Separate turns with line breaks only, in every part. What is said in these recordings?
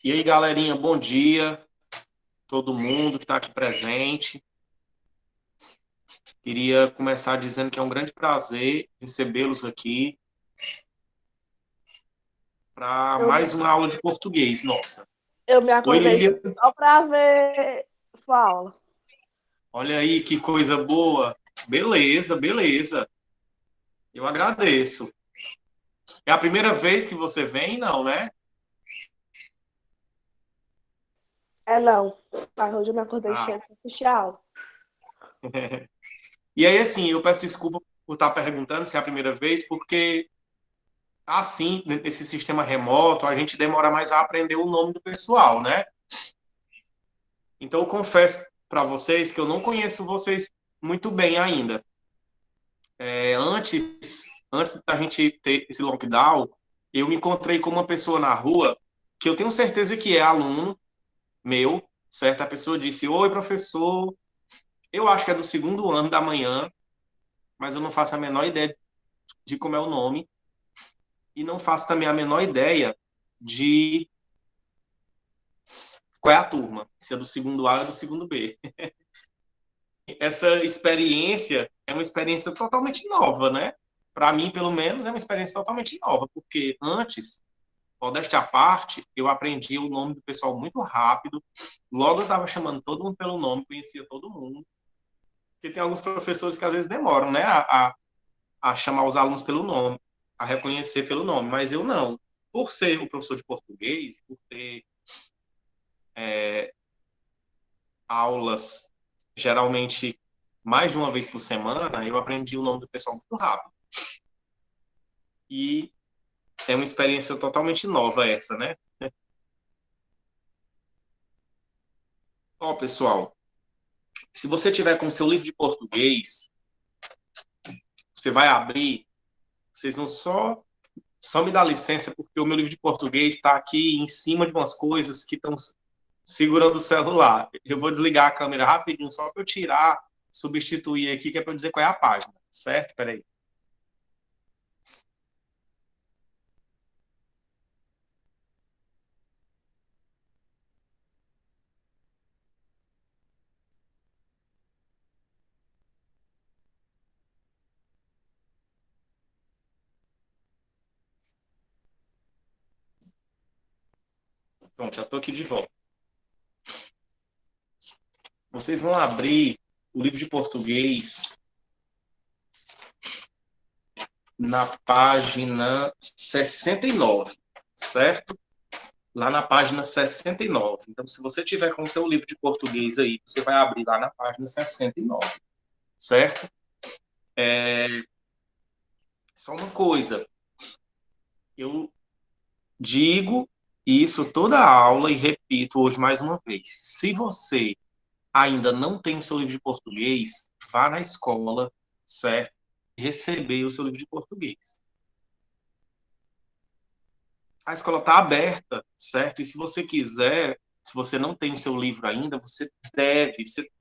E aí, galerinha, bom dia, todo mundo que está aqui presente. Queria começar dizendo que é um grande prazer recebê-los aqui para
Eu me,
mais uma aula de português, nossa.
eu me
Oi,
acordei
Lilian.
cedo só para ver sua aula.
Olha aí que coisa boa. Beleza, beleza. Eu agradeço. É a primeira vez que você vem, não, né?
É, não. Mas hoje eu me acordei
Ah.
cedo para assistir a aula.
E aí, assim, eu peço desculpa por estar perguntando se é a primeira vez, porque assim, nesse sistema remoto, a gente demora mais a aprender o nome do pessoal, né? Então, eu confesso para vocês que eu não conheço vocês muito bem ainda. Antes da gente ter esse lockdown, eu me encontrei com uma pessoa na rua que eu tenho certeza que é aluno meu, certo? A pessoa disse: Oi, professor. Eu acho que é do segundo ano da manhã, mas eu não faço a menor ideia de como é o nome. E não faço também a menor ideia de qual é a turma, se é do segundo A ou do segundo B. Essa experiência é uma experiência totalmente nova, né? Para mim, pelo menos, é uma experiência totalmente nova, porque antes, modéstia à parte, eu aprendi o nome do pessoal muito rápido, logo eu estava chamando todo mundo pelo nome, conhecia todo mundo, porque tem alguns professores que às vezes demoram, né, a chamar os alunos pelo nome, a reconhecer pelo nome, mas eu não. Por ser o professor de português, por ter aulas geralmente mais de uma vez por semana, eu aprendi o nome do pessoal muito rápido. E é uma experiência totalmente nova essa, né? Ó, pessoal, se você tiver com o seu livro de português, você vai abrir, vocês não só me dá licença, porque o meu livro de português está aqui em cima de umas coisas que estão segurando o celular. Eu vou desligar a câmera rapidinho, só para eu tirar, substituir aqui, que é para eu dizer qual é a página, certo? Peraí. Pronto, já estou aqui de volta. Vocês vão abrir o livro de português na página 69, certo? Lá na página 69. Então, se você tiver com o seu livro de português aí, você vai abrir lá na página 69, certo? Só uma coisa, eu digo isso toda a aula e repito hoje mais uma vez. Se você ainda não tem o seu livro de português, vá na escola, certo? Receber o seu livro de português. A escola está aberta, certo? E se você quiser, se você não tem o seu livro ainda, você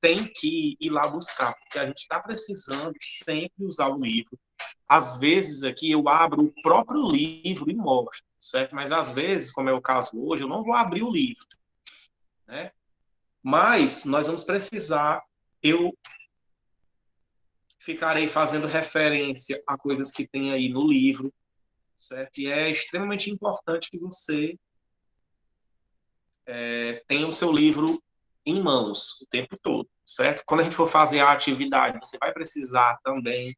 tem que ir lá buscar, porque a gente está precisando sempre usar o livro. Às vezes aqui eu abro o próprio livro e mostro, certo? Mas às vezes, como é o caso hoje, eu não vou abrir o livro, né? Mas nós vamos precisar, eu ficarei fazendo referência a coisas que tem aí no livro, certo? E é extremamente importante que você tenha o seu livro em mãos o tempo todo, certo? Quando a gente for fazer a atividade, você vai precisar também,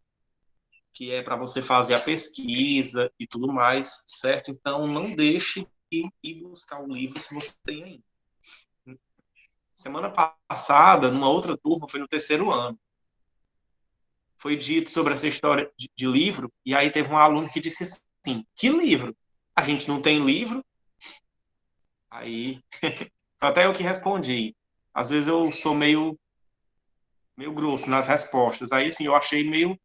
que é para você fazer a pesquisa e tudo mais, certo? Então, não deixe de ir buscar o livro se você tem ainda. Semana passada, numa outra turma, foi no terceiro ano, foi dito sobre essa história de livro, e aí teve um aluno que disse assim, que livro? A gente não tem livro? Aí, até eu que respondi. Às vezes eu sou meio grosso nas respostas. Aí, assim, eu achei meio.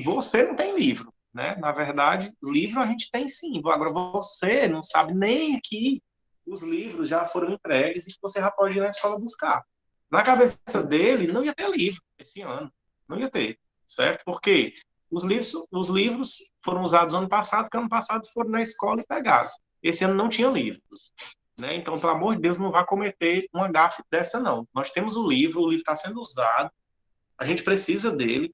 Você não tem livro, né? Na verdade, livro a gente tem sim. Agora, você não sabe nem que os livros já foram entregues e que você já pode ir na escola buscar. Na cabeça dele, não ia ter livro esse ano. Não ia ter, certo? Porque os livros foram usados ano passado, porque ano passado foram na escola e pegaram. Esse ano não tinha livro. né? Então, pelo amor de Deus, não vá cometer uma gafe dessa, não. Nós temos o livro está sendo usado, a gente precisa dele,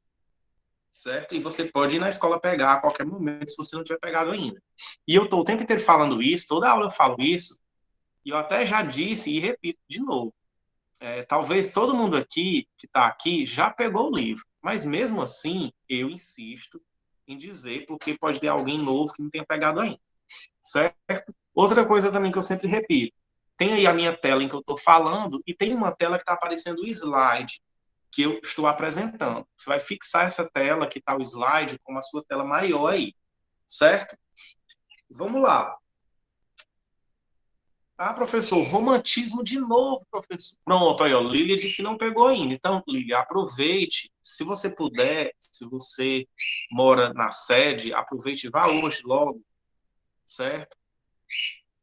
certo? E você pode ir na escola pegar a qualquer momento, se você não tiver pegado ainda. E eu estou o tempo inteiro falando isso, toda aula eu falo isso, e eu até já disse e repito de novo. Talvez todo mundo aqui que está aqui já pegou o livro, mas mesmo assim eu insisto em dizer, porque pode ter alguém novo que não tenha pegado ainda, certo? Outra coisa também que eu sempre repito, tem aí a minha tela em que eu estou falando e tem uma tela que está aparecendo o slide que eu estou apresentando. Você vai fixar essa tela que está o slide com a sua tela maior aí, certo? Vamos lá. Ah, professor, romantismo de novo, professor. Pronto, aí, ó, Lília disse que não pegou ainda. Então, Lília, aproveite. Se você puder, se você mora na sede, aproveite e vá hoje logo, certo?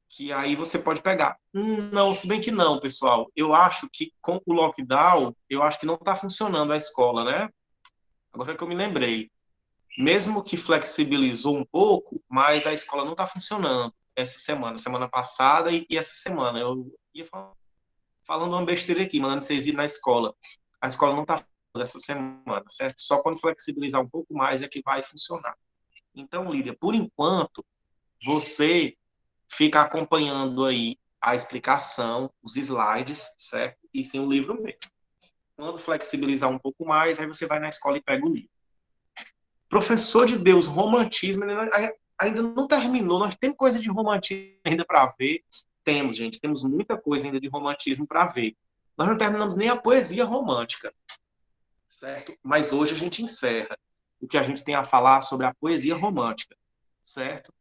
Que aí você pode pegar. Não, se bem que não, pessoal. Eu acho que com o lockdown, eu acho que não está funcionando a escola, né? Agora que eu me lembrei. Mesmo que flexibilizou um pouco, mas a escola não está funcionando essa semana passada e essa semana. Eu ia falando uma besteira aqui, mandando vocês ir na escola. A escola não está funcionando essa semana, certo? Só quando flexibilizar um pouco mais é que vai funcionar. Então, Lídia, por enquanto, você fica acompanhando aí a explicação, os slides, certo? E sim o livro mesmo. Quando flexibilizar um pouco mais, aí você vai na escola e pega o livro. Professor de Deus, romantismo, ainda não terminou. Nós temos coisa de romantismo ainda para ver. Temos, gente, temos muita coisa ainda de romantismo para ver. Nós não terminamos nem a poesia romântica, certo? Mas hoje a gente encerra o que a gente tem a falar sobre a poesia romântica, certo?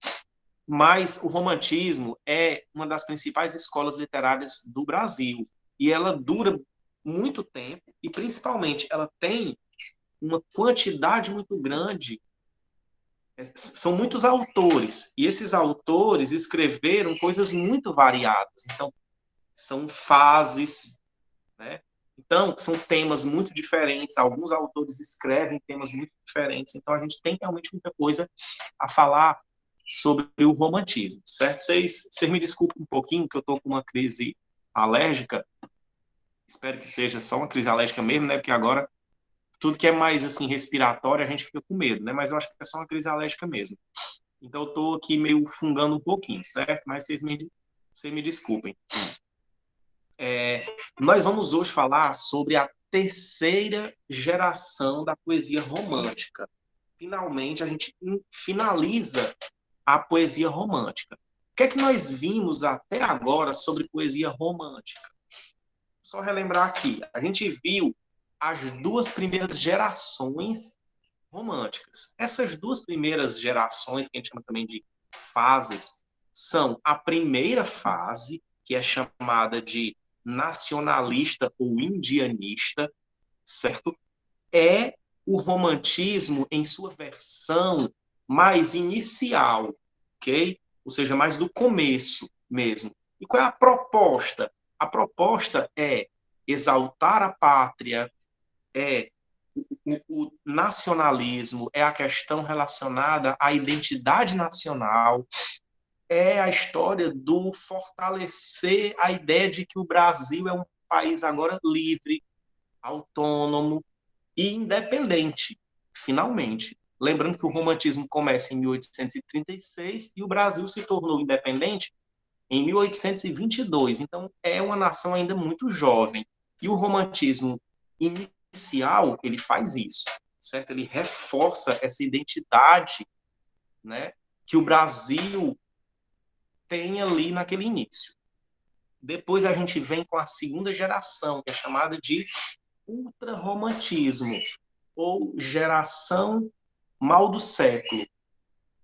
Mas o romantismo é uma das principais escolas literárias do Brasil e ela dura muito tempo e principalmente ela tem uma quantidade muito grande, são muitos autores, e esses autores escreveram coisas muito variadas. Então, são fases, né? Então, são temas muito diferentes. Alguns autores escrevem temas muito diferentes. Então, a gente tem realmente muita coisa a falar sobre o romantismo, certo? Vocês me desculpem um pouquinho, que eu estou com uma crise alérgica. Espero que seja só uma crise alérgica mesmo, né? Porque agora tudo que é mais assim respiratório a gente fica com medo, né? Mas eu acho que é só uma crise alérgica mesmo. Então eu estou aqui meio fungando um pouquinho, certo? Mas vocês me desculpem. Nós vamos hoje falar sobre a terceira geração da poesia romântica. Finalmente a gente finaliza a poesia romântica. O que é que nós vimos até agora sobre poesia romântica? Só relembrar aqui, a gente viu as duas primeiras gerações românticas. Essas duas primeiras gerações, que a gente chama também de fases, são a primeira fase, que é chamada de nacionalista ou indianista, certo? É o romantismo em sua versão mais inicial, ok? Ou seja, mais do começo mesmo. E qual é a proposta? A proposta é exaltar a pátria, é o nacionalismo, é a questão relacionada à identidade nacional, é a história do fortalecer a ideia de que o Brasil é um país agora livre, autônomo e independente, finalmente. Lembrando que o romantismo começa em 1836 e o Brasil se tornou independente em 1822. Então, é uma nação ainda muito jovem. E o romantismo inicial, ele faz isso, certo? Ele reforça essa identidade, né, que o Brasil tem ali naquele início. Depois a gente vem com a segunda geração, que é chamada de ultrarromantismo, ou geração mal do século.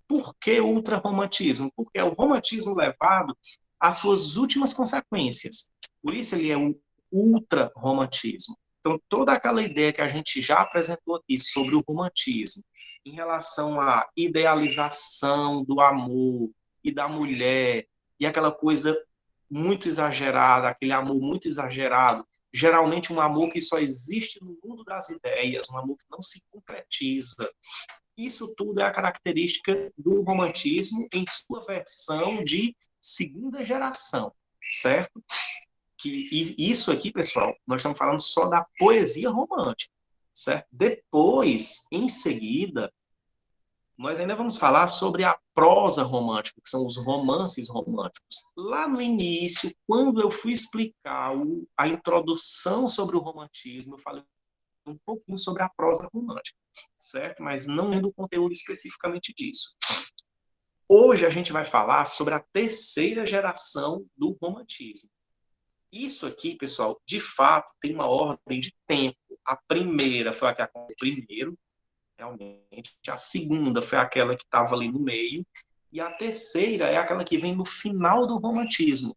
Por que ultrarromantismo? Porque é o romantismo levado às suas últimas consequências. Por isso ele é um ultrarromantismo. Então, toda aquela ideia que a gente já apresentou aqui sobre o romantismo, em relação à idealização do amor e da mulher, e aquela coisa muito exagerada, aquele amor muito exagerado, geralmente um amor que só existe no mundo das ideias, um amor que não se concretiza. Isso tudo é a característica do romantismo em sua versão de segunda geração. certo? Isso aqui, pessoal, nós estamos falando só da poesia romântica, certo? Depois, em seguida, nós ainda vamos falar sobre a prosa romântica, que são os romances românticos. Lá no início, quando eu fui explicar a introdução sobre o romantismo, eu falei um pouquinho sobre a prosa romântica, certo? Mas não é do conteúdo especificamente disso. Hoje a gente vai falar sobre a terceira geração do romantismo. Isso aqui, pessoal, de fato, tem uma ordem de tempo. A primeira foi a que aconteceu primeiro, realmente. A segunda foi aquela que estava ali no meio. E a terceira é aquela que vem no final do romantismo.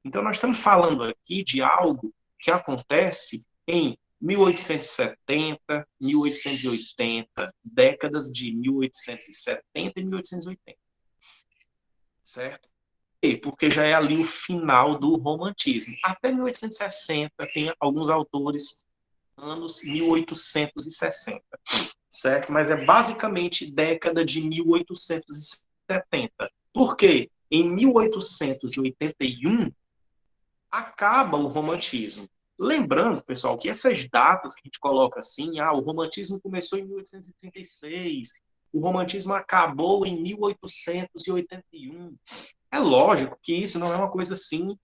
Então, nós estamos falando aqui de algo que acontece em 1870, 1880, décadas de 1870 e 1880, certo? Porque já é ali o final do romantismo. Até 1860 tem alguns autores anos 1860, certo? Mas é basicamente década de 1870. Por quê? Em 1881 acaba o romantismo. Lembrando, pessoal, que essas datas que a gente coloca assim, o romantismo começou em 1836, o romantismo acabou em 1881. É lógico que isso não é uma coisa assim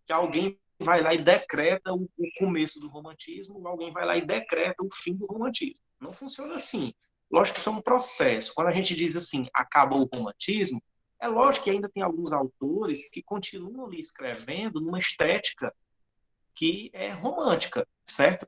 que alguém vai lá e decreta o começo do romantismo, alguém vai lá e decreta o fim do romantismo. Não funciona assim. Lógico que isso é um processo. Quando a gente diz assim, acabou o romantismo, é lógico que ainda tem alguns autores que continuam ali escrevendo numa estética que é romântica, certo?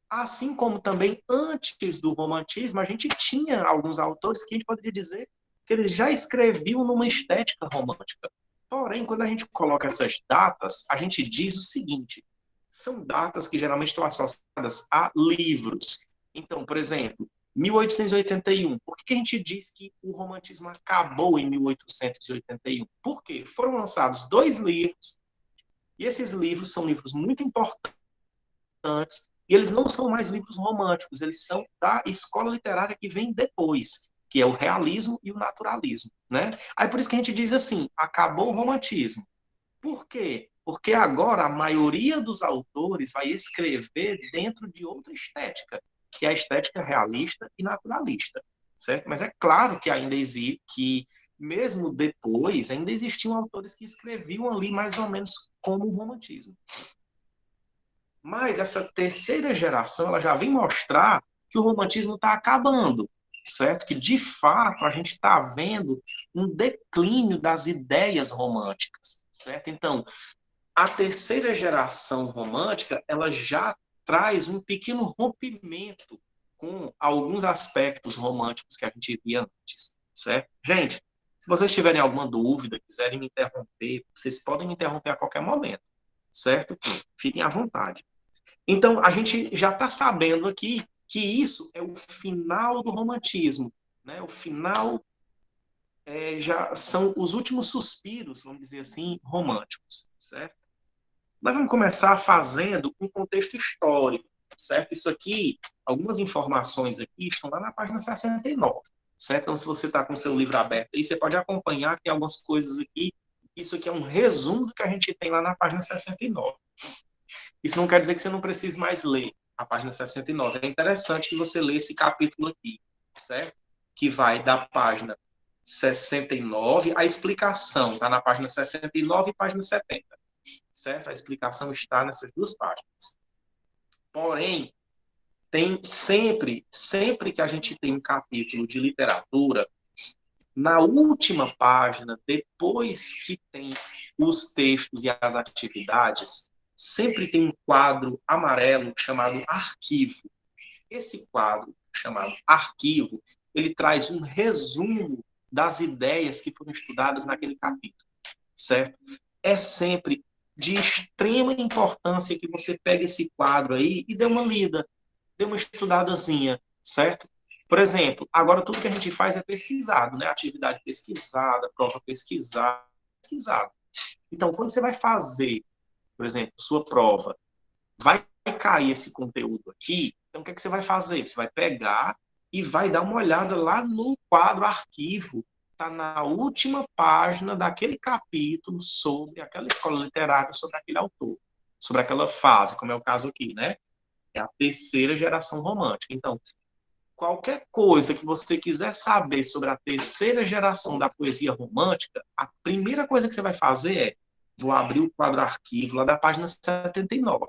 Assim como também antes do romantismo, a gente tinha alguns autores que a gente poderia dizer que eles já escreviam numa estética romântica. Porém, quando a gente coloca essas datas, a gente diz o seguinte: são datas que geralmente estão associadas a livros. Então, por exemplo, 1881. Por que a gente diz que o romantismo acabou em 1881? Por quê? Foram lançados dois livros, e esses livros são livros muito importantes, e eles não são mais livros românticos, eles são da escola literária que vem depois, que é o realismo e o naturalismo, né? Aí por isso que a gente diz assim, acabou o romantismo. Por quê? Porque agora a maioria dos autores vai escrever dentro de outra estética, que é a estética realista e naturalista, certo? Mas é claro que ainda existe, que mesmo depois, ainda existiam autores que escreviam ali mais ou menos como o romantismo. Mas essa terceira geração ela já vem mostrar que o romantismo está acabando, certo? Que de fato a gente está vendo um declínio das ideias românticas, certo? Então, a terceira geração romântica ela já traz um pequeno rompimento com alguns aspectos românticos que a gente via antes, certo? Gente, se vocês tiverem alguma dúvida, quiserem me interromper, vocês podem me interromper a qualquer momento, certo? Fiquem à vontade. Então, a gente já está sabendo aqui que isso é o final do romantismo, né? O final já são os últimos suspiros, vamos dizer assim, românticos, certo? Nós vamos começar fazendo um contexto histórico, certo? Isso aqui, algumas informações aqui estão lá na página 69, certo? Então, se você está com o seu livro aberto aí, você pode acompanhar que tem algumas coisas aqui. Isso aqui é um resumo do que a gente tem lá na página 69. Isso não quer dizer que você não precise mais ler a página 69. É interessante que você lê esse capítulo aqui, certo? Que vai da página 69, a explicação está na página 69 e página 70, certo? A explicação está nessas duas páginas. Porém, tem sempre que a gente tem um capítulo de literatura, na última página, depois que tem os textos e as atividades, sempre tem um quadro amarelo chamado arquivo. Esse quadro chamado arquivo, ele traz um resumo das ideias que foram estudadas naquele capítulo, certo? É sempre de extrema importância que você pegue esse quadro aí e dê uma lida, dê uma estudadazinha, certo? Por exemplo, agora tudo que a gente faz é pesquisado, né? Atividade pesquisada, prova pesquisada, pesquisado. Então, quando você vai fazer, por exemplo, sua prova, vai cair esse conteúdo aqui, então o que, é que você vai fazer? Você vai pegar e vai dar uma olhada lá no quadro arquivo está na última página daquele capítulo sobre aquela escola literária, sobre aquele autor, sobre aquela fase, como é o caso aqui, né? É a terceira geração romântica. Então, qualquer coisa que você quiser saber sobre a terceira geração da poesia romântica, a primeira coisa que você vai fazer é: vou abrir o quadro arquivo lá da página 79.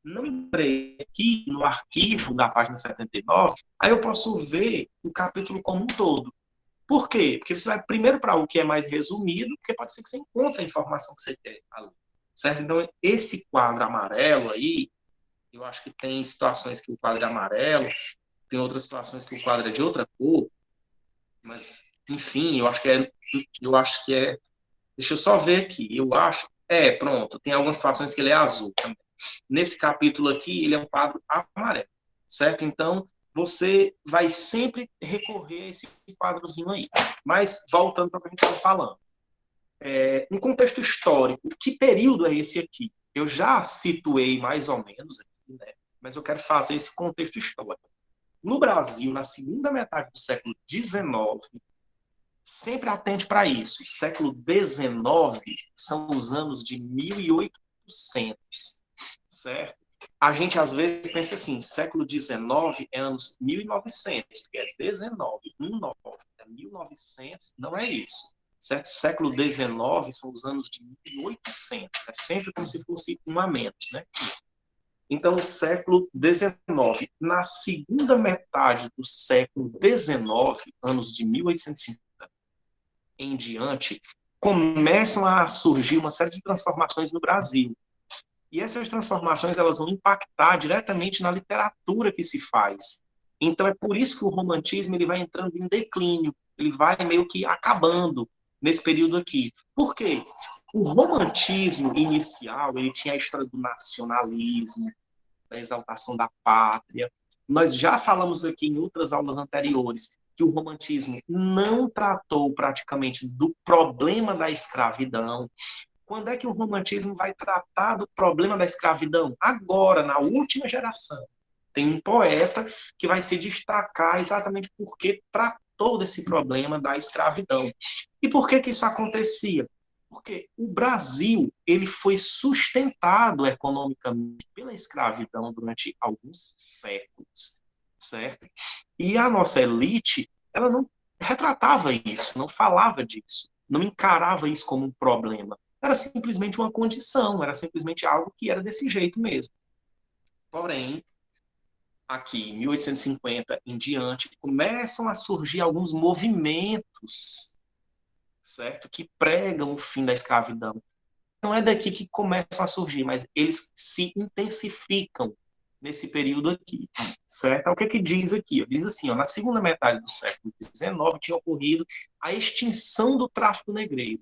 Não entrei aqui no arquivo da página 79, aí eu posso ver o capítulo como um todo. Por quê? Porque você vai primeiro para o que é mais resumido, porque pode ser que você encontre a informação que você quer ali. Certo? Então, esse quadro amarelo aí, eu acho que tem situações que o quadro é amarelo, tem outras situações que o quadro é de outra cor, mas, enfim, eu acho que é, deixa eu só ver aqui, pronto, tem algumas situações que ele é azul também. Nesse capítulo aqui, ele é um quadro amarelo, certo? Então, você vai sempre recorrer a esse quadrozinho aí. Mas, voltando para o que a gente está falando, um contexto histórico, que período é esse aqui? Eu já situei mais ou menos aqui, né? Mas eu quero fazer esse contexto histórico. No Brasil, na segunda metade do século XIX, sempre atente para isso. O século XIX são os anos de 1800, certo? A gente às vezes pensa assim, século XIX é anos 1900, que é 19, 19, é 1900, não é isso. Certo? Século XIX são os anos de 1800, é sempre como se fosse um a menos, né? Então, o século XIX, na segunda metade do século XIX, anos de 1850 em diante, começam a surgir uma série de transformações no Brasil. E essas transformações elas vão impactar diretamente na literatura que se faz. Então, é por isso que o romantismo ele vai entrando em declínio, ele vai meio que acabando nesse período aqui. Por quê? O romantismo inicial, ele tinha a história do nacionalismo, da exaltação da pátria. Nós já falamos aqui em outras aulas anteriores que o romantismo não tratou praticamente do problema da escravidão. Quando é que o romantismo vai tratar do problema da escravidão? Agora, na última geração. Tem um poeta que vai se destacar exatamente porque tratou desse problema da escravidão. E por que que isso acontecia? Porque o Brasil ele foi sustentado economicamente pela escravidão durante alguns séculos, certo? E a nossa elite, ela não retratava isso, não falava disso, não encarava isso como um problema. Era simplesmente uma condição, era simplesmente algo que era desse jeito mesmo. Porém, aqui, em 1850 em diante, começam a surgir alguns movimentos, certo? Que pregam o fim da escravidão. Não é daqui que começam a surgir, mas eles se intensificam nesse período aqui, certo? O que é que diz aqui? Diz assim, ó, na segunda metade do século XIX tinha ocorrido a extinção do tráfico negreiro.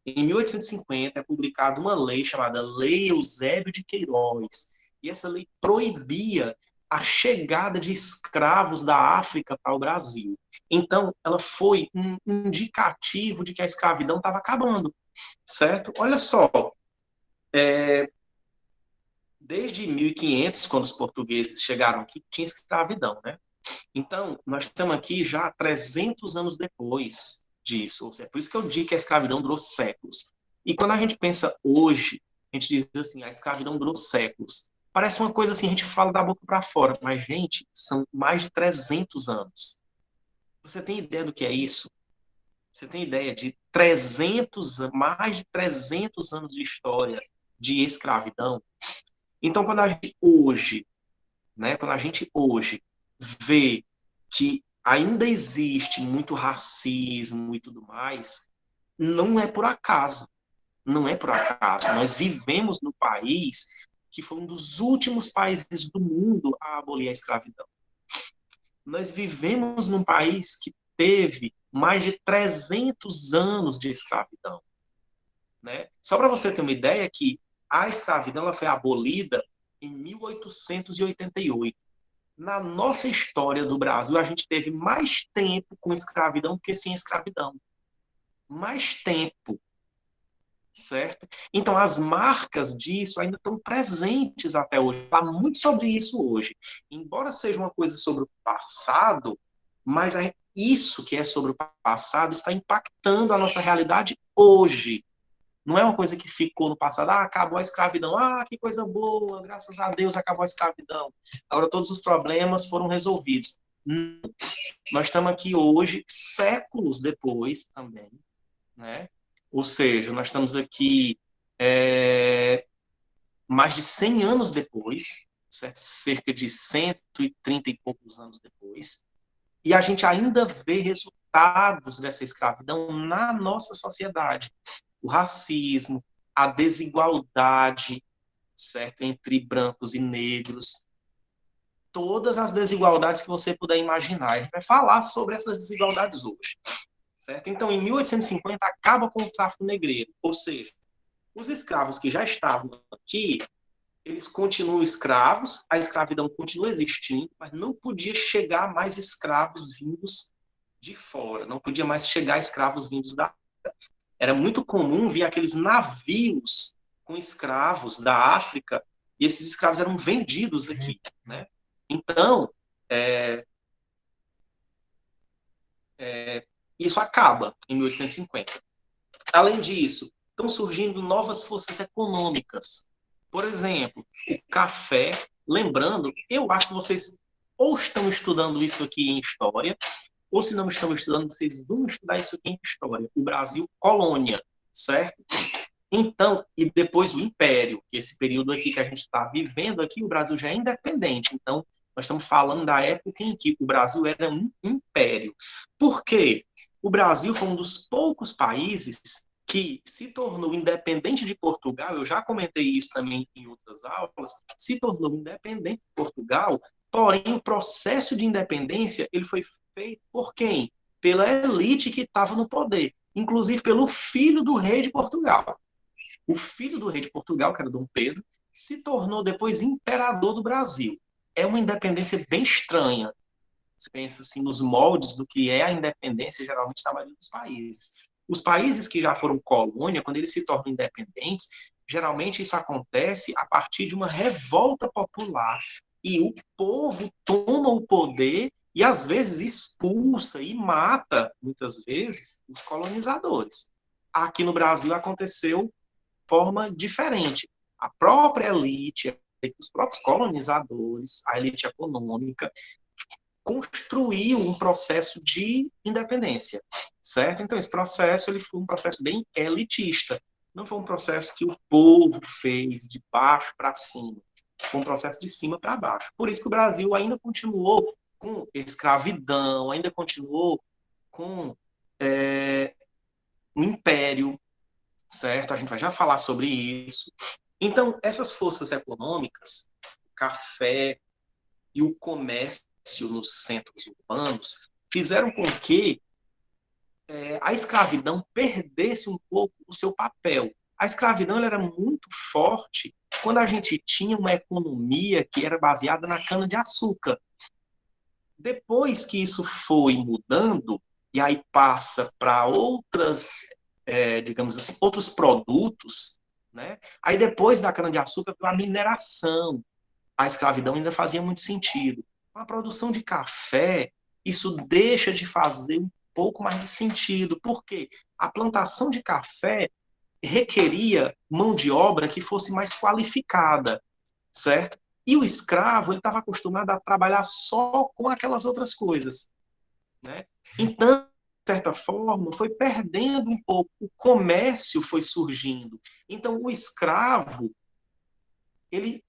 Em 1850 é publicada uma lei chamada Lei Eusébio de Queiroz, e essa lei proibia a chegada de escravos da África para o Brasil. Então, ela foi um indicativo de que a escravidão estava acabando, certo? Olha só, desde 1500, quando os portugueses chegaram aqui, tinha escravidão, né? Então, nós estamos aqui já 300 anos depois disso. Ou seja, por isso que eu digo que a escravidão durou séculos. E quando a gente pensa hoje, a gente diz assim, a escravidão durou séculos. Parece uma coisa assim, a gente fala da boca para fora, mas, gente, são mais de 300 anos. Você tem ideia do que é isso? Você tem ideia de 300, mais de 300 anos de história de escravidão? Então, quando a gente hoje vê que ainda existe muito racismo e tudo mais, não é por acaso. Não é por acaso. Nós vivemos no país que foi um dos últimos países do mundo a abolir a escravidão. Nós vivemos num país que teve mais de 300 anos de escravidão. Né? Só para você ter uma ideia que a escravidão ela foi abolida em 1888. Na nossa história do Brasil, a gente teve mais tempo com escravidão do que sem escravidão. Mais tempo, certo? Então, as marcas disso ainda estão presentes até hoje. Fala muito sobre isso hoje. Embora seja uma coisa sobre o passado, Mas isso que é sobre o passado está impactando a nossa realidade hoje. Não é uma coisa que ficou no passado, acabou a escravidão, que coisa boa, graças a Deus acabou a escravidão. Agora todos os problemas foram resolvidos. Nós estamos aqui hoje, séculos depois também, né? Ou seja, nós estamos aqui mais de 100 anos depois, certo? Cerca de 130 e poucos anos depois, e a gente ainda vê resultados dessa escravidão na nossa sociedade. O racismo, a desigualdade, certo? Entre brancos e negros, todas as desigualdades que você puder imaginar. A gente vai falar sobre essas desigualdades hoje, certo? Então, em 1850, acaba com o tráfico negreiro, ou seja, os escravos que já estavam aqui, eles continuam escravos, a escravidão continua existindo, mas não podia chegar mais escravos vindos de fora, não podia mais chegar escravos vindos da... Era muito comum vir aqueles navios com escravos da África, e esses escravos eram vendidos aqui, né? Então, isso acaba em 1850. Além disso, estão surgindo novas forças econômicas. Por exemplo, o café. Lembrando, eu acho que vocês ou estão estudando isso aqui em história, ou se não estão estudando, vocês vão estudar isso aqui em história. O Brasil, colônia, certo? Então, e depois o Império, que esse período aqui que a gente está vivendo aqui, o Brasil já é independente. Então, nós estamos falando da época em que o Brasil era um império. Por quê? O Brasil foi um dos poucos países que se tornou independente de Portugal, eu já comentei isso também em outras aulas, se tornou independente de Portugal, porém o processo de independência ele foi feito por quem? Pela elite que estava no poder, inclusive pelo filho do rei de Portugal. O filho do rei de Portugal, que era Dom Pedro, se tornou depois imperador do Brasil. É uma independência bem estranha. Você pensa assim nos moldes do que é a independência geralmente da maioria dos países. Os países que já foram colônia, quando eles se tornam independentes, geralmente isso acontece a partir de uma revolta popular. E o povo toma o poder e às vezes expulsa e mata, muitas vezes, os colonizadores. Aqui no Brasil aconteceu forma diferente. A própria elite, os próprios colonizadores, a elite econômica, construiu um processo de independência, certo? Então, esse processo ele foi um processo bem elitista. Não foi um processo que o povo fez de baixo para cima. Foi um processo de cima para baixo. Por isso que o Brasil ainda continuou com escravidão, ainda continuou com um império, certo? A gente vai já falar sobre isso. Então, essas forças econômicas, o café e o comércio nos centros urbanos, fizeram com que a escravidão perdesse um pouco o seu papel. A escravidão era muito forte quando a gente tinha uma economia que era baseada na cana-de-açúcar. Depois que isso foi mudando, e aí passa para outras, digamos assim, outros produtos, né? Aí depois da cana-de-açúcar, a mineração, a escravidão ainda fazia muito sentido. Com a produção de café, isso deixa de fazer um pouco mais de sentido, porque a plantação de café requeria mão de obra que fosse mais qualificada, certo? E o escravo, ele estava acostumado a trabalhar só com aquelas outras coisas, né? Então, de certa forma, foi perdendo um pouco, o comércio foi surgindo. Então, o escravo, ele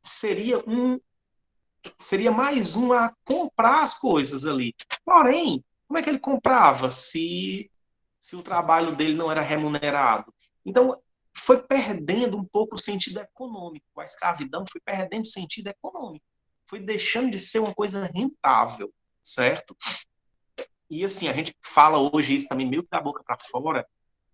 seria mais um a comprar as coisas ali. Porém, como é que ele comprava se o trabalho dele não era remunerado? Então, foi perdendo um pouco o sentido econômico. A escravidão foi perdendo o sentido econômico. Foi deixando de ser uma coisa rentável, certo? E assim, a gente fala hoje isso também meio que da boca para fora,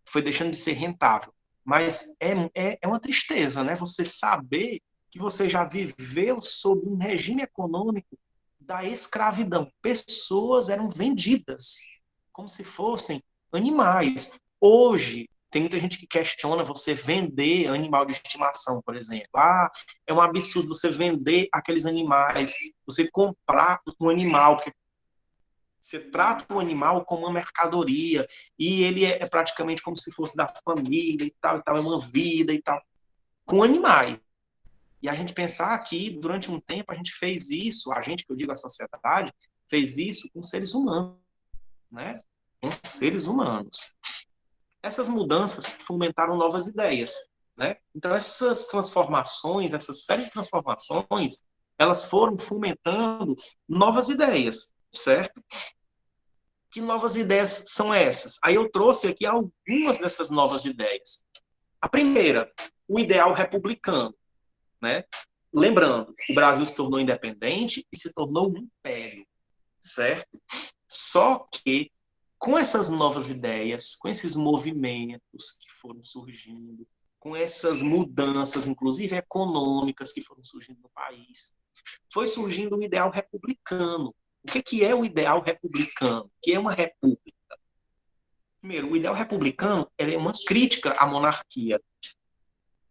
foi deixando de ser rentável. Mas é uma tristeza, né? Você saber que você já viveu sob um regime econômico da escravidão. Pessoas eram vendidas como se fossem animais. Hoje, tem muita gente que questiona você vender animal de estimação, por exemplo. É um absurdo você vender aqueles animais, você comprar um animal, porque Você trata o animal como uma mercadoria, e ele é praticamente como se fosse da família e tal, é uma vida e tal, com animais. E a gente pensar que, durante um tempo, a gente fez isso, a gente, que eu digo a sociedade, fez isso com seres humanos, né? Com seres humanos. Essas mudanças fomentaram novas ideias, né? Então, essas transformações, essa série de transformações, elas foram fomentando novas ideias, certo? Que novas ideias são essas? Aí eu trouxe aqui algumas dessas novas ideias. A primeira, o ideal republicano, né? Lembrando, o Brasil se tornou independente e se tornou um império, certo? Só que, com essas novas ideias, com esses movimentos que foram surgindo, com essas mudanças, inclusive econômicas, que foram surgindo no país, foi surgindo o ideal republicano. O que é o ideal republicano? O que é uma república? Primeiro, o ideal republicano é uma crítica à monarquia.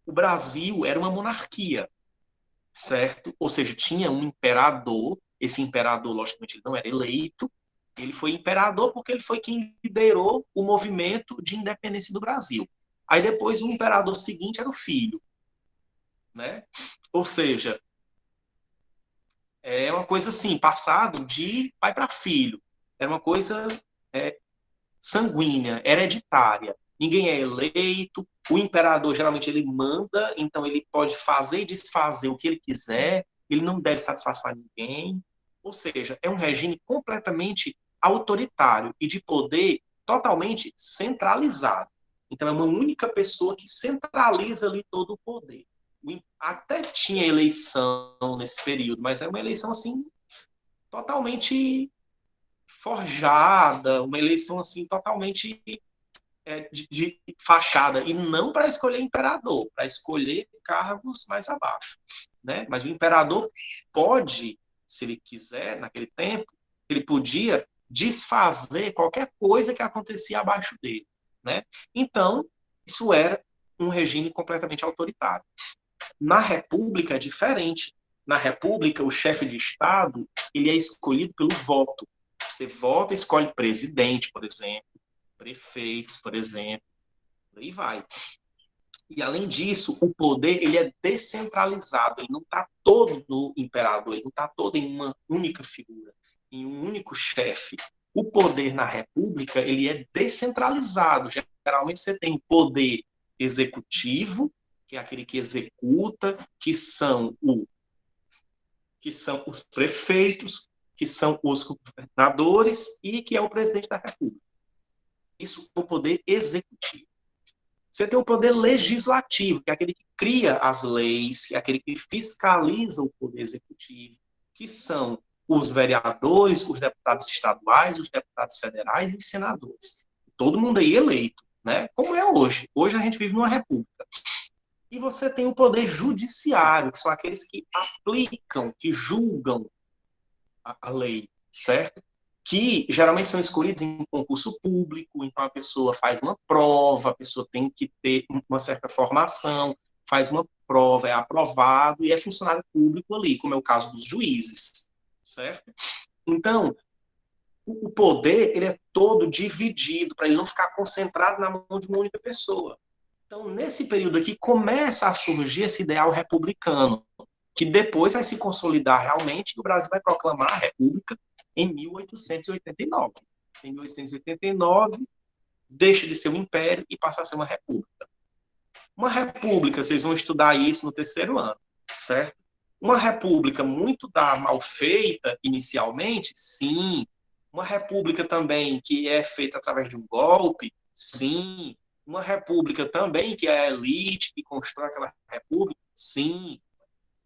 O Brasil era uma monarquia, certo? Ou seja, tinha um imperador. Esse imperador, logicamente, ele não era eleito. Ele foi imperador porque ele foi quem liderou o movimento de independência do Brasil. Aí depois o imperador seguinte era o filho, né? Ou seja, é uma coisa assim, passado de pai para filho. Era uma coisa é, sanguínea, hereditária. Ninguém é eleito, o imperador geralmente ele manda, então ele pode fazer e desfazer o que ele quiser, ele não deve satisfação a ninguém. Ou seja, é um regime completamente autoritário e de poder totalmente centralizado. Então é uma única pessoa que centraliza ali todo o poder. Até tinha eleição nesse período, mas era uma eleição assim totalmente forjada, uma eleição assim totalmente de fachada, e não para escolher imperador, para escolher cargos mais abaixo. Né? Mas o imperador pode, se ele quiser, naquele tempo, ele podia desfazer qualquer coisa que acontecia abaixo dele. Né? Então, isso era um regime completamente autoritário. Na República é diferente. Na República, o chefe de Estado ele é escolhido pelo voto. Você vota e escolhe presidente, por exemplo, prefeitos, por exemplo, aí vai. E, além disso, o poder ele é descentralizado, ele não está todo no imperador, ele não está todo em uma única figura, em um único chefe. O poder na República ele é descentralizado. Geralmente você tem poder executivo, que é aquele que executa, que são os prefeitos, que são os governadores e que é o presidente da República. Isso é o poder executivo. Você tem o poder legislativo, que é aquele que cria as leis, que é aquele que fiscaliza o poder executivo, que são os vereadores, os deputados estaduais, os deputados federais e os senadores. Todo mundo aí eleito, né? Como é hoje. Hoje a gente vive numa república. E você tem o poder judiciário, que são aqueles que aplicam, que julgam a lei, certo? Que geralmente são escolhidos em concurso público, então a pessoa faz uma prova, a pessoa tem que ter uma certa formação, faz uma prova, é aprovado e é funcionário público ali, como é o caso dos juízes, certo? Então, o poder ele é todo dividido para ele não ficar concentrado na mão de uma única pessoa. Então, nesse período aqui, começa a surgir esse ideal republicano, que depois vai se consolidar realmente e o Brasil vai proclamar a República em 1889. Em 1889, deixa de ser um império e passa a ser uma república. Uma república, vocês vão estudar isso no terceiro ano, certo? Uma república muito mal feita inicialmente, sim. Uma república também que é feita através de um golpe, sim. Uma república também que é a elite que constrói aquela república, sim.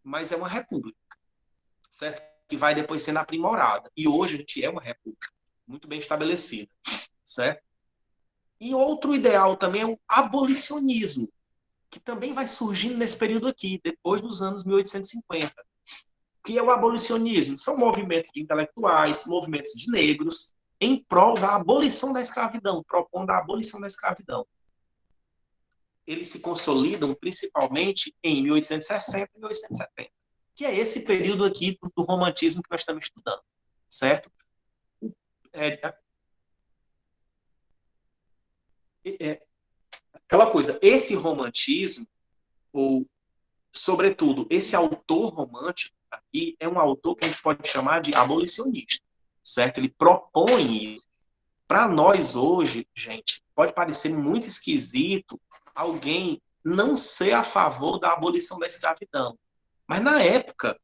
Mas é uma república, certo? Que vai depois sendo aprimorada. E hoje a gente é uma república muito bem estabelecida, certo? E outro ideal também é o abolicionismo, que também vai surgindo nesse período aqui, depois dos anos 1850. O que é o abolicionismo? São movimentos de intelectuais, movimentos de negros, em prol da abolição da escravidão, propondo a abolição da escravidão. Eles se consolidam principalmente em 1860 e 1870, que é esse período aqui do romantismo que nós estamos estudando, certo? é, é aquela coisa, esse romantismo, ou, sobretudo, esse autor romântico aqui, é um autor que a gente pode chamar de abolicionista, certo? Ele propõe isso. Para nós hoje, gente, pode parecer muito esquisito alguém não ser a favor da abolição da escravidão. Mas na época,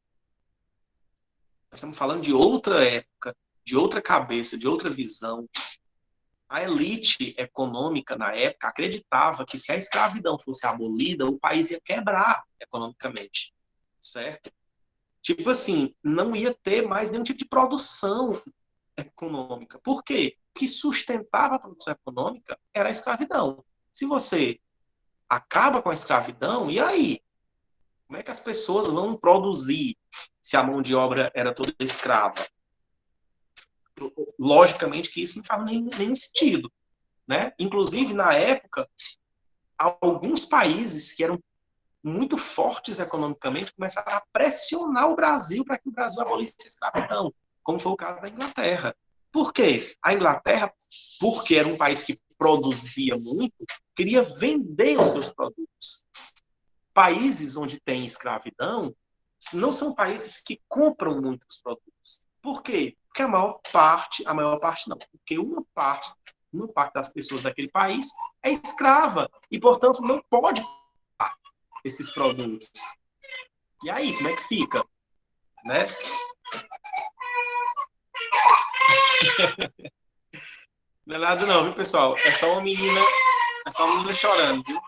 nós estamos falando de outra época, de outra cabeça, de outra visão. A elite econômica na época acreditava que se a escravidão fosse abolida, o país ia quebrar economicamente, certo? Tipo assim, não ia ter mais nenhum tipo de produção econômica. Por quê? O que sustentava a produção econômica era a escravidão. Se você acaba com a escravidão, e aí? Como é que as pessoas vão produzir se a mão de obra era toda escrava? Logicamente que isso não faz nenhum sentido. Né? Inclusive, na época, alguns países que eram muito fortes economicamente começaram a pressionar o Brasil para que o Brasil abolisse a escravidão, como foi o caso da Inglaterra. Por quê? A Inglaterra, porque era um país que produzia muito, queria vender os seus produtos. Países onde tem escravidão não são países que compram muitos produtos. Por quê? Porque a maior parte não, porque uma parte das pessoas daquele país é escrava e, portanto, não pode comprar esses produtos. E aí, como é que fica? Né? Não é nada não, viu, pessoal? É só uma menina chorando, viu?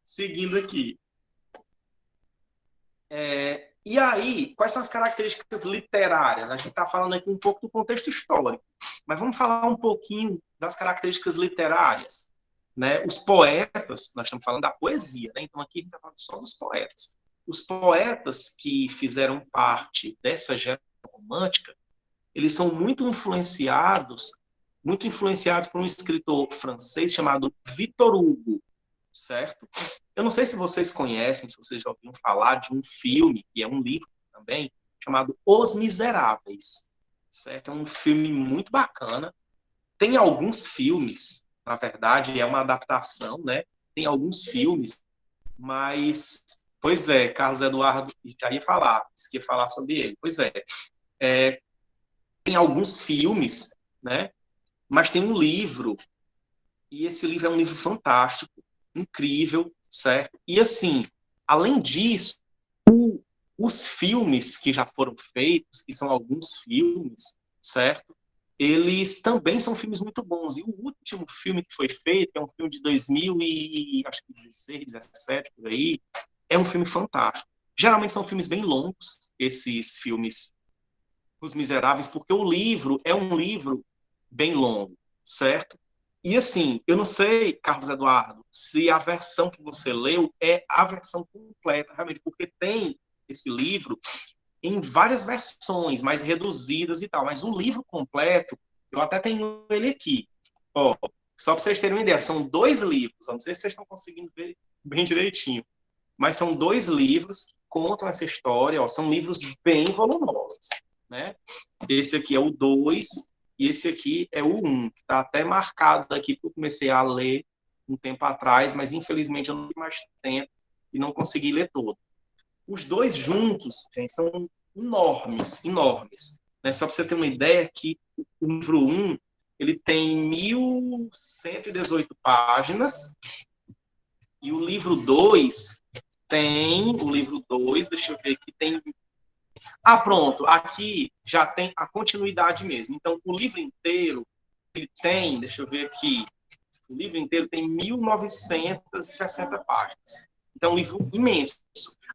Seguindo aqui. E aí, quais são as características literárias? A gente está falando aqui um pouco do contexto histórico, mas vamos falar um pouquinho das características literárias. Né? Os poetas, nós estamos falando da poesia, né? Então aqui a gente está falando só dos poetas. Os poetas que fizeram parte dessa geração romântica, eles são muito influenciados por um escritor francês chamado Victor Hugo, certo? Eu não sei se vocês conhecem, se vocês já ouviram falar de um filme, que é um livro também, chamado Os Miseráveis, certo? É um filme muito bacana. Tem alguns filmes, na verdade, é uma adaptação, né? Tem alguns filmes, mas, pois é, Carlos Eduardo já ia falar, disse que ia falar sobre ele. Pois é, tem alguns filmes, né? Mas tem um livro, e esse livro é um livro fantástico, incrível, certo? E assim, além disso, os filmes que já foram feitos, que são alguns filmes, certo? Eles também são filmes muito bons. E o último filme que foi feito, que é um filme de 2016, 17, por aí, é um filme fantástico. Geralmente são filmes bem longos, esses filmes Os Miseráveis, porque o livro é um livro bem longo, certo? E assim, eu não sei, Carlos Eduardo, se a versão que você leu é a versão completa, realmente, porque tem esse livro em várias versões, mais reduzidas e tal, mas o livro completo, eu até tenho ele aqui. Ó, só para vocês terem uma ideia, são 2 livros, não sei se vocês estão conseguindo ver bem direitinho, mas são 2 livros que contam essa história, ó, são livros bem volumosos, né? Esse aqui é o 2 e esse aqui é o 1, que está até marcado aqui, porque eu comecei a ler um tempo atrás, mas infelizmente eu não tive mais tempo e não consegui ler todo. Os dois juntos, gente, são enormes, enormes. Né? Só para você ter uma ideia que o livro 1, ele tem 1.118 páginas e o livro 2, deixa eu ver aqui, tem... Ah, pronto, aqui já tem a continuidade mesmo. Então, o livro inteiro, ele tem, deixa eu ver aqui, o livro inteiro tem 1.960 páginas. Então, é um livro imenso.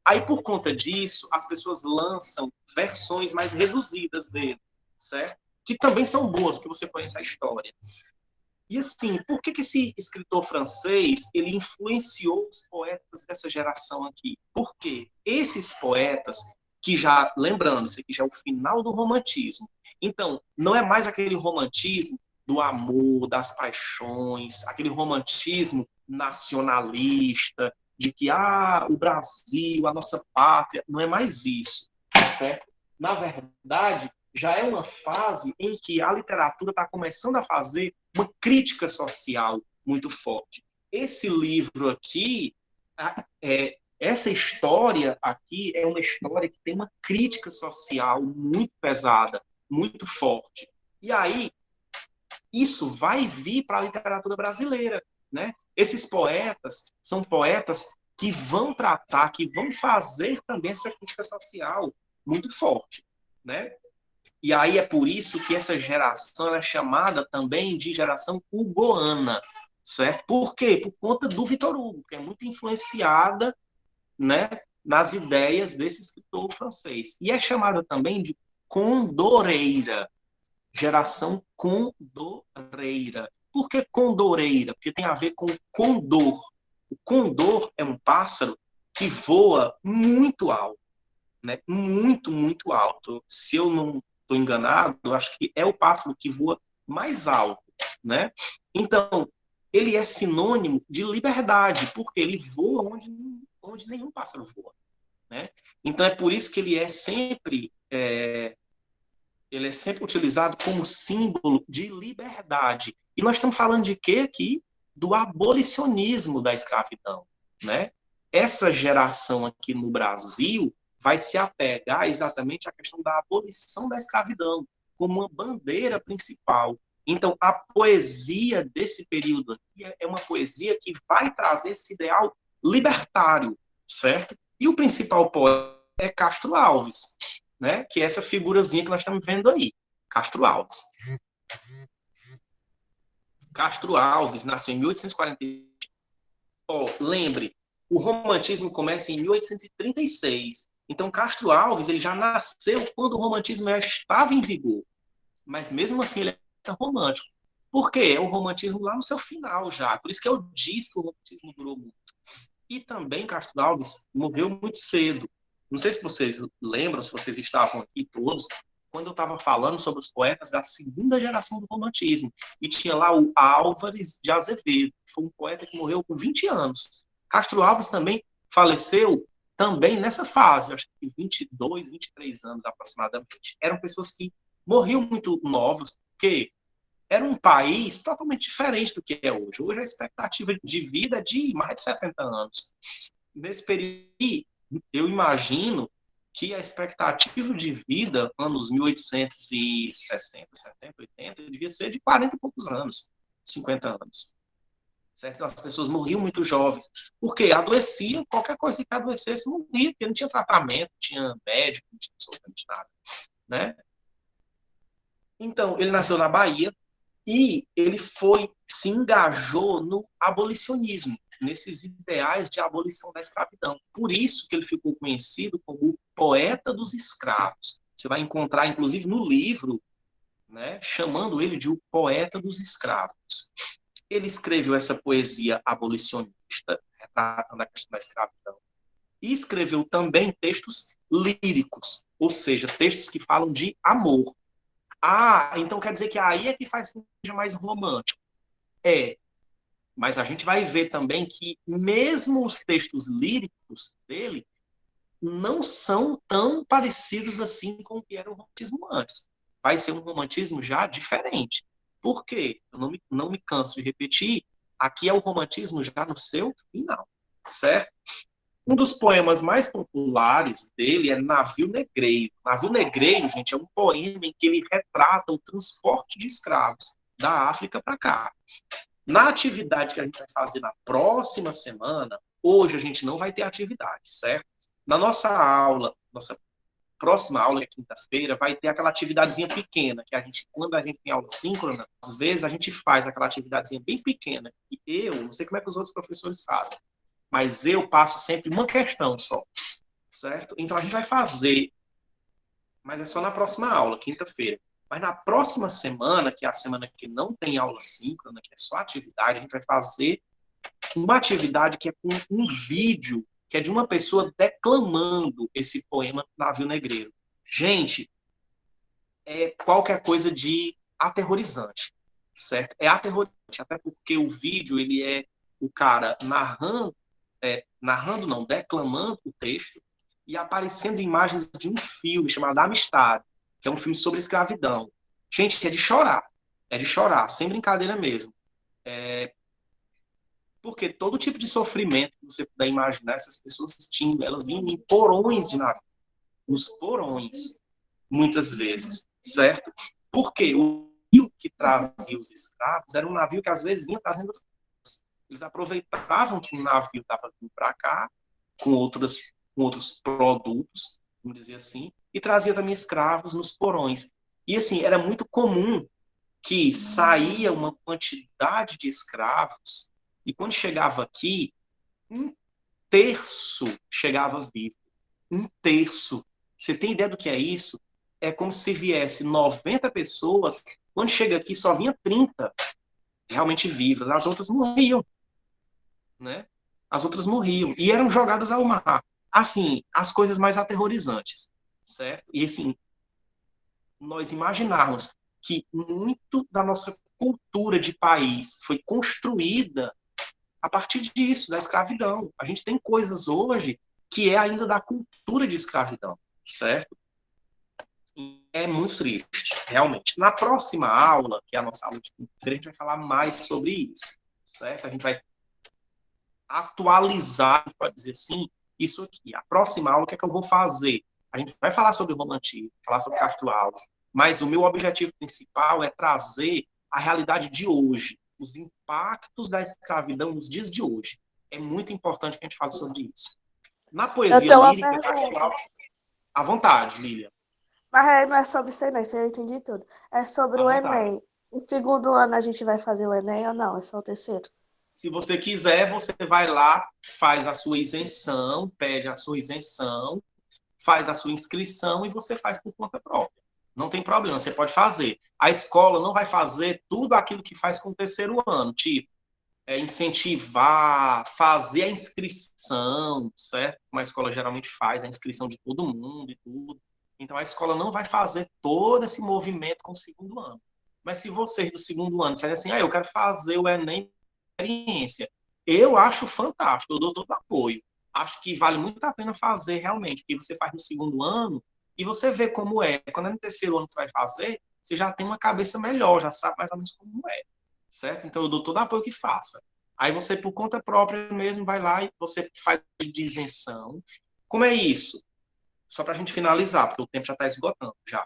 Aí, por conta disso, as pessoas lançam versões mais reduzidas dele, certo? Que também são boas, porque você conhece a história. E assim, por que esse escritor francês ele influenciou os poetas dessa geração aqui? Porque esses poetas que já, lembrando, isso aqui já é o final do romantismo. Então, não é mais aquele romantismo do amor, das paixões, aquele romantismo nacionalista, de que o Brasil, a nossa pátria, não é mais isso, certo? Na verdade, já é uma fase em que a literatura está começando a fazer uma crítica social muito forte. Esse livro aqui, essa história aqui é uma história que tem uma crítica social muito pesada, muito forte. E aí, isso vai vir para a literatura brasileira, né? Esses poetas são poetas que vão tratar, que vão fazer também essa crítica social muito forte, né? E aí é por isso que essa geração é chamada também de geração hugoana, certo? Por quê? Por conta do Victor Hugo, que é muito influenciada, né, nas ideias desse escritor francês. E é chamada também de condoreira, geração condoreira. Por que condoreira? Porque tem a ver com condor. O condor é um pássaro que voa muito alto, né? Muito, muito alto. Se eu não estou enganado, acho que é o pássaro que voa mais alto, né? Então, ele é sinônimo de liberdade, porque ele voa onde nenhum pássaro voa, né? Então, é por isso que ele é sempre utilizado como símbolo de liberdade. E nós estamos falando de quê aqui? Do abolicionismo da escravidão, né? Essa geração aqui no Brasil vai se apegar exatamente à questão da abolição da escravidão como uma bandeira principal. Então, a poesia desse período aqui é uma poesia que vai trazer esse ideal libertário, certo? E o principal poeta é Castro Alves, né? Que é essa figurazinha que nós estamos vendo aí, Castro Alves. Castro Alves nasceu em 1840. Oh, lembre, o romantismo começa em 1836. Então, Castro Alves ele já nasceu quando o romantismo já estava em vigor. Mas, mesmo assim, ele é romântico. Por quê? É o romantismo lá no seu final já. Por isso que eu disse que o romantismo durou muito. E também Castro Alves morreu muito cedo. Não sei se vocês lembram, se vocês estavam aqui todos, quando eu estava falando sobre os poetas da segunda geração do romantismo. E tinha lá o Álvares de Azevedo, que foi um poeta que morreu com 20 anos. Castro Alves também faleceu também nessa fase, acho que 22, 23 anos aproximadamente. Eram pessoas que morriam muito novos, porque era um país totalmente diferente do que é hoje. Hoje a expectativa de vida é de mais de 70 anos. Nesse período, eu imagino que a expectativa de vida, anos 1860, 70, 80, devia ser de 40 e poucos anos, 50 anos. Certo? As pessoas morriam muito jovens, porque adoeciam, qualquer coisa que adoecesse morria, porque não tinha tratamento, não tinha médico, não tinha absolutamente nada. Né? Então, ele nasceu na Bahia, e ele se engajou no abolicionismo, nesses ideais de abolição da escravidão. Por isso que ele ficou conhecido como o poeta dos escravos. Você vai encontrar, inclusive, no livro, né, chamando ele de o poeta dos escravos. Ele escreveu essa poesia abolicionista, retratando a questão da escravidão. E escreveu também textos líricos, ou seja, textos que falam de amor. Ah, então quer dizer que aí é que faz com que seja mais romântico. É, mas a gente vai ver também que mesmo os textos líricos dele não são tão parecidos assim com o que era o romantismo antes. Vai ser um romantismo já diferente. Por quê? Eu não me canso de repetir, aqui é o romantismo já no seu final, certo? Um dos poemas mais populares dele é Navio Negreiro. Navio Negreiro, gente, é um poema em que ele retrata o transporte de escravos da África para cá. Na atividade que a gente vai fazer na próxima semana, hoje a gente não vai ter atividade, certo? Na nossa próxima aula, que é quinta-feira, vai ter aquela atividadezinha pequena, que quando a gente tem aula síncrona, às vezes a gente faz aquela atividadezinha bem pequena, que não sei como é que os outros professores fazem, mas eu passo sempre uma questão só, certo? Então a gente vai fazer, mas é só na próxima aula, quinta-feira. Mas na próxima semana, que é a semana que não tem aula síncrona, que é só atividade, a gente vai fazer uma atividade que é com um vídeo, que é de uma pessoa declamando esse poema Navio Negreiro. Gente, é qualquer coisa de aterrorizante, certo? É aterrorizante, até porque o vídeo, ele é o cara narrando não, declamando o texto e aparecendo imagens de um filme chamado Amistade, que é um filme sobre escravidão. Gente, é de chorar, sem brincadeira mesmo. Porque todo tipo de sofrimento que você puder imaginar, essas pessoas tinham, elas vinham em porões de navio, nos porões, muitas vezes, certo? Porque o navio que trazia os escravos era um navio que às vezes vinha trazendo. Eles aproveitavam que um navio estava vindo para cá com outros produtos, vamos dizer assim, e trazia também escravos nos porões. E assim, era muito comum que saía uma quantidade de escravos e quando chegava aqui, um terço chegava vivo. Um terço. Você tem ideia do que é isso? É como se viesse 90 pessoas, quando chega aqui só vinha 30 realmente vivas, as outras morriam, né? As outras morriam e eram jogadas ao mar. Assim, as coisas mais aterrorizantes, certo? E assim, nós imaginarmos que muito da nossa cultura de país foi construída a partir disso, da escravidão. A gente tem coisas hoje que é ainda da cultura de escravidão, certo? E é muito triste, realmente. Na próxima aula, que é a nossa aula de quinta-feira, a gente vai falar mais sobre isso, certo? A gente vai atualizar, pode dizer assim, isso aqui. A próxima aula, o que é que eu vou fazer? A gente vai falar sobre o romantismo, falar sobre Castro Alves, mas o meu objetivo principal é trazer a realidade de hoje, os impactos da escravidão nos dias de hoje. É muito importante que a gente fale sobre isso. Na
Eu
poesia
tenho uma
lírica, Castro
pergunta.
Alves, à vontade, Lília,
Mas não é sobre isso aí, não. Isso aí eu entendi tudo. É sobre
à
o
vontade.
Enem. No segundo ano a gente vai fazer o Enem ou não? É só o terceiro?
Se você quiser, você vai lá, faz a sua isenção, pede a sua isenção, faz a sua inscrição e você faz por conta própria. Não tem problema, você pode fazer. A escola não vai fazer tudo aquilo que faz com o terceiro ano, tipo, incentivar, fazer a inscrição, certo? Como a escola geralmente faz, a inscrição de todo mundo e tudo. Então, a escola não vai fazer todo esse movimento com o segundo ano. Mas se vocês do segundo ano disserem assim, eu quero fazer o Enem experiência, eu acho fantástico, eu dou todo apoio. Acho que vale muito a pena fazer realmente, porque você faz no segundo ano e você vê como é. Quando é no terceiro ano que você vai fazer, você já tem uma cabeça melhor, já sabe mais ou menos como é, certo? Então eu dou todo apoio que faça. Aí você, por conta própria mesmo, vai lá e você faz de isenção. Como é isso? Só para a gente finalizar, porque o tempo já está esgotando já.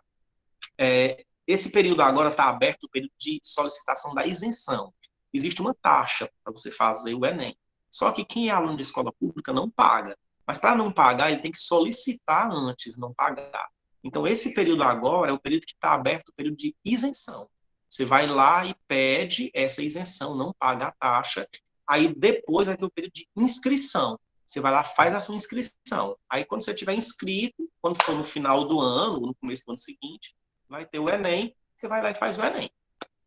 Esse período agora está aberto, o período de solicitação da isenção. Existe uma taxa para você fazer o Enem. Só que quem é aluno de escola pública não paga. Mas para não pagar, ele tem que solicitar antes, não pagar. Então, esse período agora é o período que está aberto, o período de isenção. Você vai lá e pede essa isenção, não paga a taxa. Aí depois vai ter o período de inscrição. Você vai lá, faz a sua inscrição. Aí quando você tiver inscrito, quando for no final do ano, ou no começo do ano seguinte, vai ter o Enem, você vai lá e faz o Enem,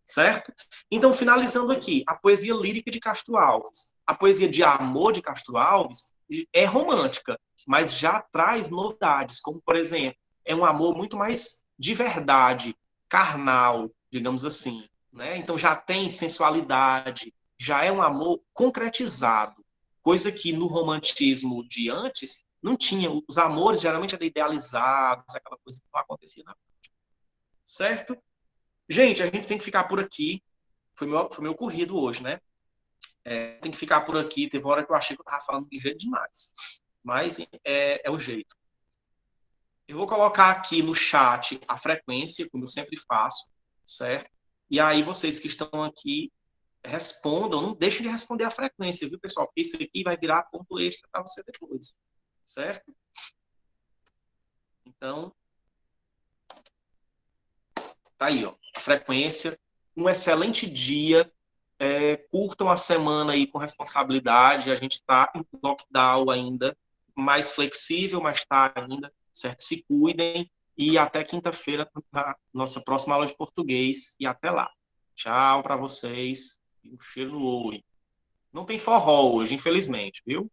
certo? Então, finalizando aqui, a poesia lírica de Castro Alves. A poesia de amor de Castro Alves é romântica, mas já traz novidades, como, por exemplo, é um amor muito mais de verdade, carnal, digamos assim, né? Então já tem sensualidade, já é um amor concretizado, coisa que no romantismo de antes não tinha. Os amores geralmente eram idealizados, aquela coisa que não acontecia na, certo? Gente, a gente tem que ficar por aqui. Foi meu corrido hoje, né? Tem que ficar por aqui. Teve uma hora que eu achei que eu estava falando ligeiro demais. Mas é o jeito. Eu vou colocar aqui no chat a frequência, como eu sempre faço, certo? E aí vocês que estão aqui respondam, não deixem de responder a frequência, viu, pessoal? Porque isso aqui vai virar ponto extra para você depois, certo? Então, tá aí, ó, a frequência. Um excelente dia. Curtam a semana aí com responsabilidade. A gente está em lockdown ainda, mais flexível, mas está ainda, certo? Se cuidem e até quinta-feira na nossa próxima aula de português. E até lá. Tchau para vocês. E um cheiro no olho. Não tem forró hoje, infelizmente, viu?